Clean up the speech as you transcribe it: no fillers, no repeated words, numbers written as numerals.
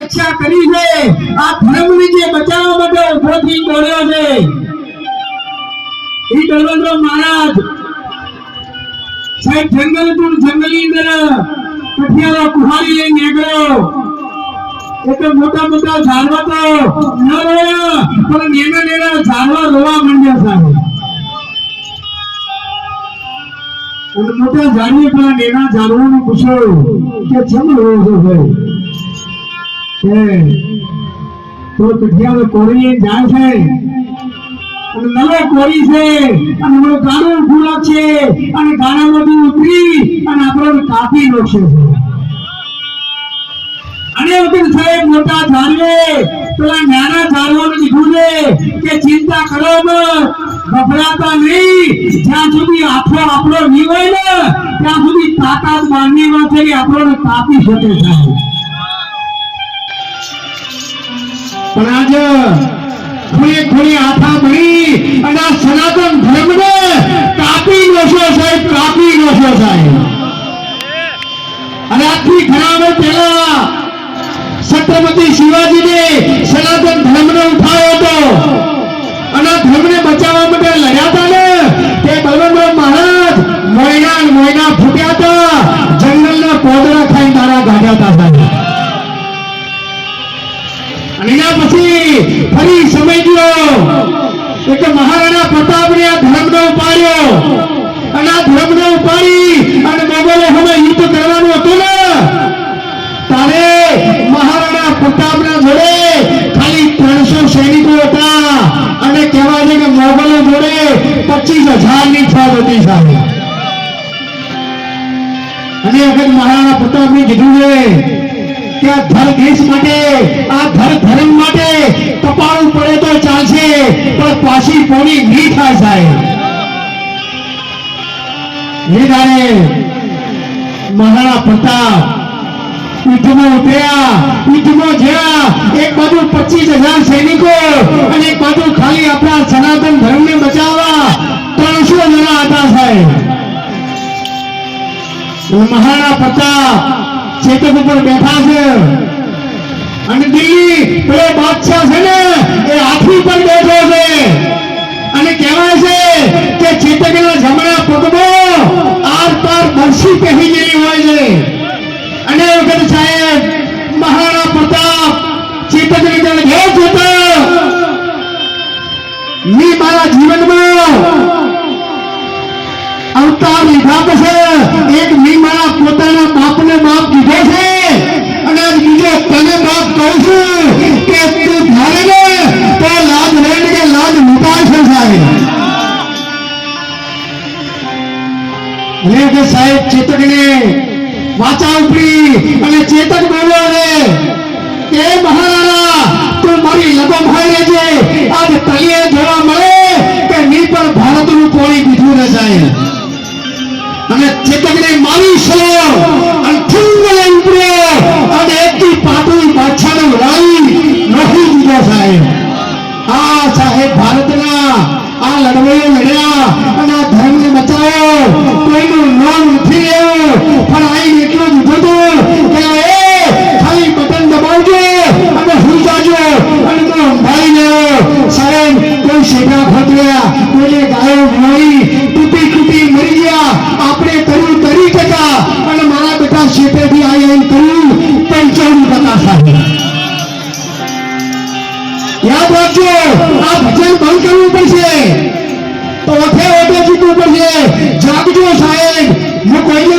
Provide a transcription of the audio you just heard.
રક્ષા કરી છે, આ ધર્મને જે બચાવવા માટે ઉભો થઈ દોડ્યો છે એ બલવંતરાવ મહારાજ સાહેબ જંગલની અંદર કઠિયારો કુહાડી લઈને નીકળ્યો। એટલે મોટા મોટા ઝાડવા તો ન રોયા પણ નેના ઝાડવા રોવા માંડ્યા સાહેબ। અને મોટા ઝાડીએ પેલા નેના ઝાડવાને પૂછ્યું કે કેમ રોવો છો ભાઈ? તો કઠિયારો કોરીએ જાય છે અને નવો કોરી છે અને નવો ગાડો ઉભો છે અને ગાડામાંથી ઉતરી અને આપણને કાપી નાખશે છે। અને વખત સાહેબ મોટા ઝાડવે પેલા નાના ઝાડવાને કીધું છે કે ચિંતા કરો મત, ગભરાતા નહીં, જ્યાં સુધી આખો આપણો નહીં હોય ને ત્યાં સુધી તાકાત માનવી માં છે કે આપણને કાપી શકે સાહેબ। પણ આજે ખુલી આથા ભરી અને આ સનાતન ધર્મને કાપી નોશો સાહેબ, કાપી નોશો સાહેબ। અને આથી ઘણા વર્ષ પહેલા છત્રપતિ શિવાજીને સનાતન ધર્મને ઉઠાવ્યો હતો અને ધર્મને બચાવવા માટે લડ્યા હતા ને તે બલવંતરાવ મહારાજ મોયના ફૂટ્યા હતા, જંગલના પોદરા ખાઈ દાડા ગાઢ્યા હતા સાહેબ। અને એના પછી ફરી સમય ગયો એટલે મહારાણા પ્રતાપને આ ધર્મને ઉપાડ્યો અને આ ધર્મને ઉપાડી અને મોગલો સામે યુદ્ધ કરવાનું હતું ને ત્યારે મહારાણા પ્રતાપના જોડે ખાલી 300 સૈનિકો હતા અને કહેવાય છે કે મોગલો જોડે 25,000 ની ફોજ હતી સાહેબ। અને વખત મહારાણા પ્રતાપને કીધું છે કે આ દેશ માટે, આ ધર્મ માટે કપાળું પડે તો ચાલશે પણ પાછી પોણી નહીં થાય સાહેબ। મહારાણા પ્રતાપ યુદ્ધમાં ઉતર્યા, યુદ્ધમાં જ્યાં એક બાજુ 25,000 સૈનિકો અને એક બાજુ ખાલી આપણા સનાતન ધર્મને બચાવવા 300 જણા હતા સાહેબ। મહારાણા પ્રતાપ ચેતક ઉપર બેઠા છે અને દિલ્હી પેલો બાદશાહ છે ને એ હાથી પર બેઠો છે અને કહેવાય છે કે ચેતકના જમણા પગમાં આર પાર બરસી પહેરી ગયેલી હોય છે। અને વખત સાહેબ મહારાણા પ્રતાપ ચેતકની તરફ જોતા મેં મારા જીવનમાં અવતાર લીધા પછી એક મેં મારા પોતાના બાપને બાપ દીધો છે અને આજ બીજો તને બાપ કહું છું કે તું ધારે ને તો લાજ રહે કે લાજ લૂંટાય છે સાહેબ। એટલે સાહેબ ચેતકને વાચા ઉપડી અને ચેતક બોલ્યો છે કે મહારાણા તું મારી લગમ હોય રહેજે, આજ તલીએ જોવા મળે કે ની પર ભારતનું પોણી પીધું ને સાહેબ। અને ચેતકને મારી સલો અને ઠુંગલે ઉપડ્યો અને એકથી પાટું બાદશાહને ઉડાવી નાખી દીધો સાહેબ। આ સાહેબ ભારતના આ લડવાઈઓ લડ્યા અને આ ધર્મને બચાવ્યો, કોઈનું નામ નથી લેવું પણ આઈ એટલો જ ઉઠો કે એ ખાલી બટન દબાવજો અને હુઈ જાજો અને તો અંધારી લેવો સાહેબ। કોઈ શેઠા ખોતર્યા, કોઈને ગાયો મળી તૂટી મરી ગયા, આપણે કર્યું 30% અને મારા બેટા શેઠેથી આવી કર્યું 95% સાહેબ। યાદ રાખજો આ ભજન બંધ કરવું પડશે તો ઓઠે જીતવું પડશે। જાગજો સાહેબ, હું કોઈ